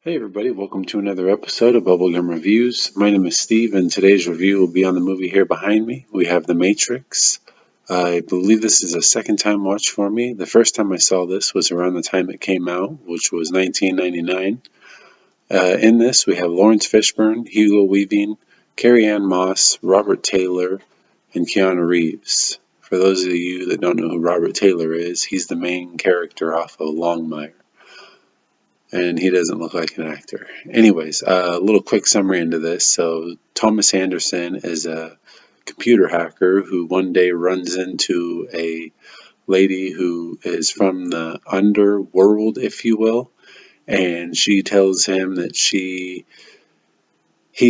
Hey everybody, welcome to another episode of Bubblegum Reviews. My name is Steve and today's review will be on the movie here behind me. We have The Matrix. I believe this is a second time watch for me. The first time I saw this was around the time it came out, which was 1999. In this we have Lawrence Fishburne, Hugo Weaving, Carrie-Ann Moss, Robert Taylor, and Keanu Reeves. For those of you that don't know who Robert Taylor is, he's the main character off of Longmire, and he doesn't look like an actor. Anyways, a little quick summary into this. So, Thomas Anderson is a computer hacker who one day runs into a lady who is from the underworld, if you will, and she tells him that he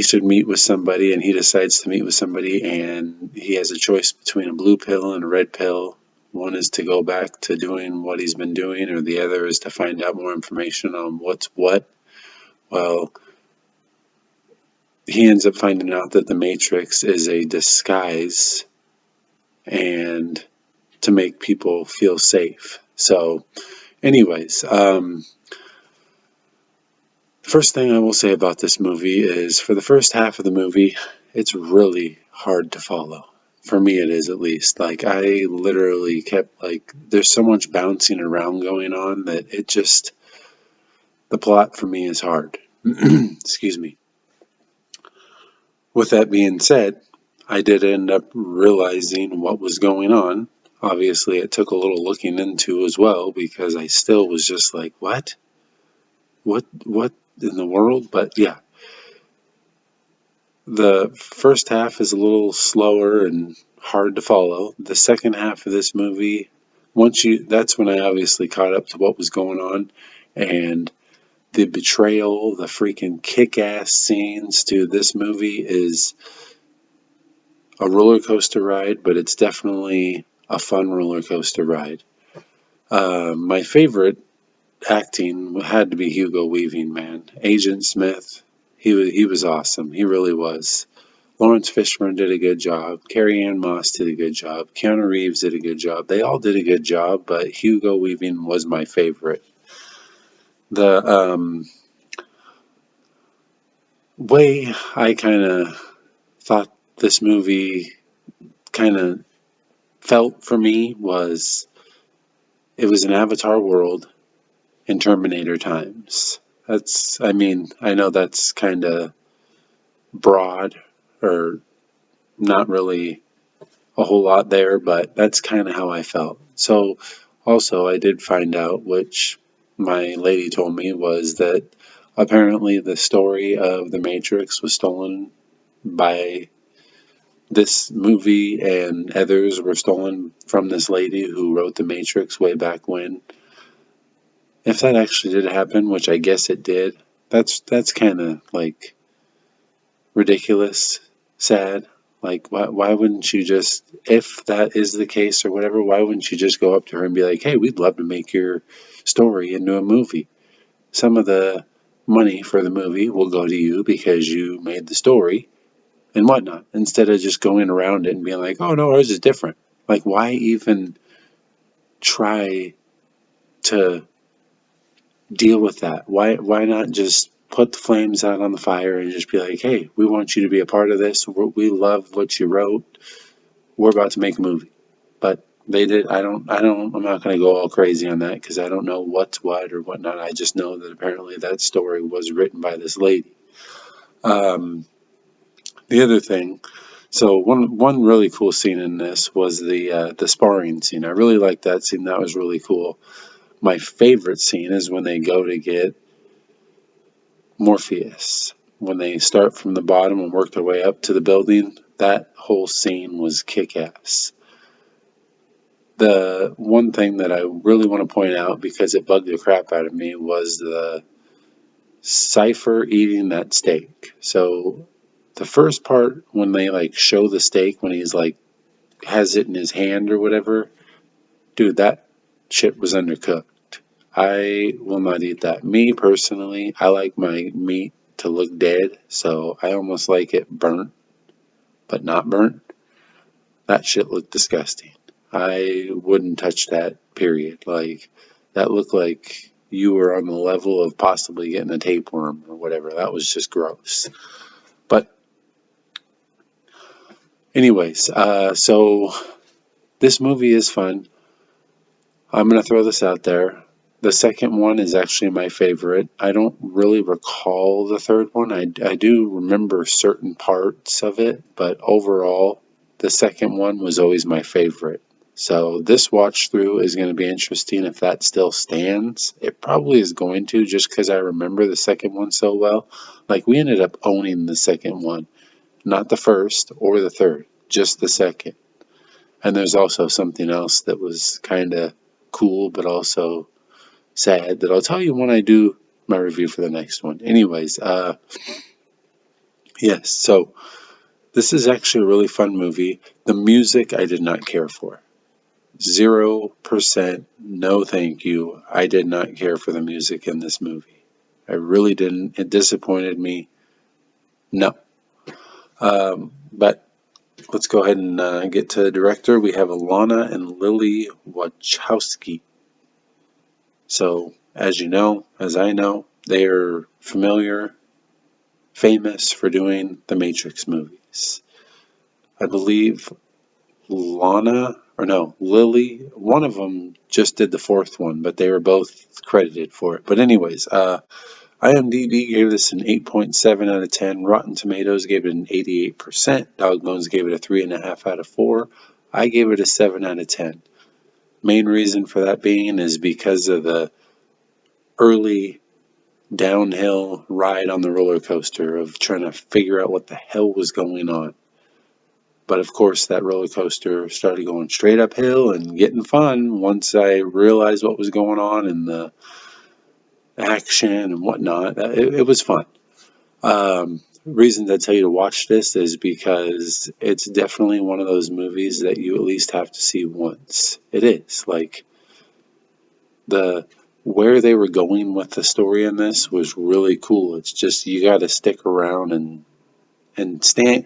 should meet with somebody, and he decides to meet with somebody, and he has a choice between a blue pill and a red pill. One is to go back to doing what he's been doing, or the other is to find out more information on what's what. Well, he ends up finding out that the Matrix is a disguise and to make people feel safe. So, anyways, first thing I will say about this movie is for the first half of the movie, it's really hard to follow. For me, it is at least. Like, I literally kept, there's so much bouncing around going on that the plot for me is hard. Excuse me. With that being said, I did end up realizing what was going on. Obviously, it took a little looking into as well because I still was just like, what? What in the world? But yeah, the first half is a little slower and hard to follow. The second half of this movie, that's when I obviously caught up to what was going on, and the betrayal, the freaking kick-ass scenes to this movie is a roller coaster ride, but it's definitely a fun roller coaster ride. My favorite acting had to be Hugo Weaving, man. Agent Smith, he was awesome. He really was. Lawrence Fishburne did a good job. Carrie-Ann Moss did a good job. Keanu Reeves did a good job. They all did a good job, but Hugo Weaving was my favorite. The way I kind of thought this movie kind of felt for me was it was an Avatar world in Terminator times. I know that's kind of broad or not really a whole lot there, but that's kind of how I felt. So, also, I did find out, which my lady told me, was that apparently the story of The Matrix was stolen by this movie, and others were stolen from this lady who wrote The Matrix way back when. If that actually did happen, which I guess it did, that's kind of like ridiculous, sad. Like, why wouldn't you just, if that is the case or whatever, why wouldn't you just go up to her and be like, hey, we'd love to make your story into a movie. Some of the money for the movie will go to you because you made the story and whatnot, instead of just going around it and being like, oh no, ours is different. Like, why even try to deal with that? Why not just put the flames out on the fire and just be like, hey, we want you to be a part of this. We love what you wrote. We're about to make a movie. But they did. I'm not going to go all crazy on that because I don't know what's what or whatnot. I just know that apparently that story was written by this lady. Um, the other thing, so one really cool scene in this was the sparring scene. I really liked that scene. That was really cool. My favorite scene is when they go to get Morpheus. When they start from the bottom and work their way up to the building, that whole scene was kick-ass. The one thing that I really want to point out, because it bugged the crap out of me, was the Cypher eating that steak. So the first part, when they like show the steak, when he's like has it in his hand or whatever, dude, that shit was undercooked. I will not eat that. Me personally, I like my meat to look dead, so I almost like it burnt, but not burnt. That shit looked disgusting. I wouldn't touch that, period. Like, that looked like you were on the level of possibly getting a tapeworm or whatever. That was just gross. But anyways, so this movie is fun. I'm going to throw this out there. The second one is actually my favorite. I don't really recall the third one. I do remember certain parts of it, but overall, the second one was always my favorite. So this watch through is going to be interesting if that still stands. It probably is going to just because I remember the second one so well. Like we ended up owning the second one, not the first or the third, just the second. And there's also something else that was kind of cool, but also sad that I'll tell you when I do my review for the next one. Anyways, yes, so this is actually a really fun movie. The music I did not care for. 0%, no thank you. I did not care for the music in this movie. I really didn't. It disappointed me. No. But let's go ahead and get to the director. We have Alana and Lily Wachowski. So, as you know, as I know, they are famous for doing the Matrix movies. I believe Lily, one of them just did the fourth one, but they were both credited for it. But anyways, IMDb gave this an 8.7 out of 10. Rotten Tomatoes gave it an 88%. Dog Bones gave it a 3.5 out of 4. I gave it a 7 out of 10. Main reason for that being is because of the early downhill ride on the roller coaster of trying to figure out what the hell was going on. But of course, that roller coaster started going straight uphill and getting fun once I realized what was going on and the action and whatnot. It was fun. Reasons I tell you to watch this is because it's definitely one of those movies that you at least have to see once. It is like the where they were going with the story in this was really cool. It's just you got to stick around and stand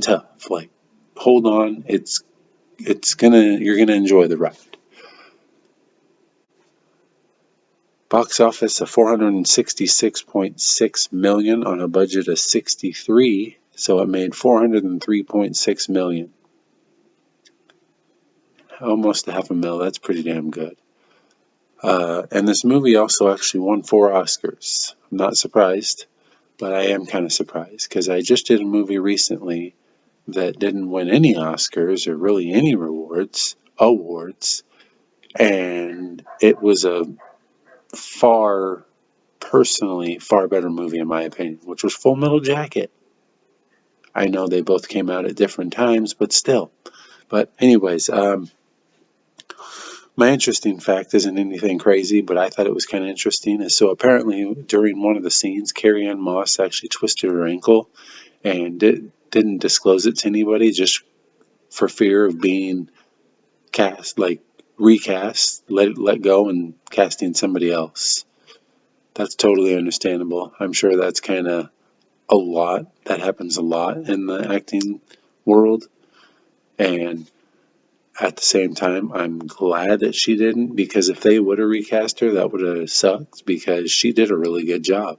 tough. Like hold on, you're gonna enjoy the ride. Box office of 466.6 million on a budget of 63, so it made 403.6 million. Almost a half a mil. That's pretty damn good. And this movie also actually won 4 Oscars. I'm not surprised, but I am kind of surprised because I just did a movie recently that didn't win any Oscars or really any awards, and it was a personally far better movie in my opinion, which was Full Metal Jacket. I know they both came out at different times, but still. But anyways, my interesting fact isn't anything crazy, but I thought it was kind of interesting. Is so apparently during one of the scenes, Carrie-Ann Moss actually twisted her ankle and didn't disclose it to anybody just for fear of being recast, let go and casting somebody else. That's totally understandable. I'm sure that's kind of a lot. That happens a lot in the acting world. And at the same time, I'm glad that she didn't because if they would have recast her, that would have sucked because she did a really good job.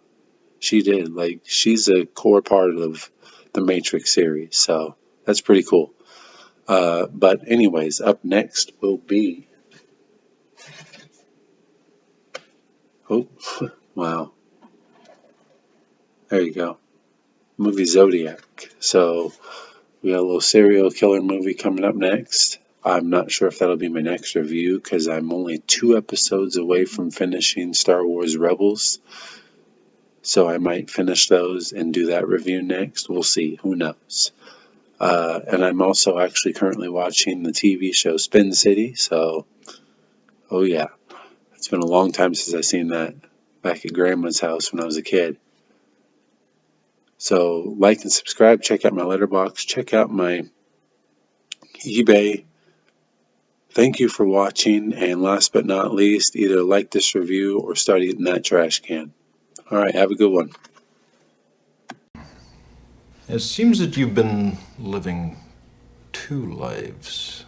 She did. Like, she's a core part of the Matrix series. So that's pretty cool. But anyways, up next will be. Oh, wow. There you go. Movie Zodiac. So we got a little serial killer movie coming up next. I'm not sure if that'll be my next review because I'm only 2 episodes away from finishing Star Wars Rebels. So I might finish those and do that review next. We'll see. Who knows? And I'm also actually currently watching the TV show Spin City. So, oh yeah, it's been a long time since I've seen that back at Grandma's house when I was a kid. So like and subscribe. Check out my letterbox. Check out my eBay. Thank you for watching, and last but not least, either like this review or start eating that trash can. All right, have a good one. It seems that you've been living two lives.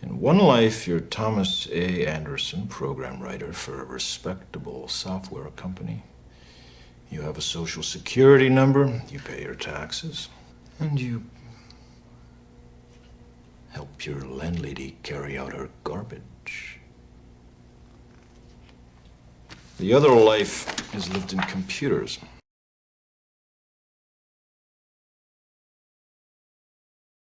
In one life, you're Thomas A. Anderson, program writer for a respectable software company. You have a social security number, you pay your taxes, and you help your landlady carry out her garbage. The other life is lived in computers.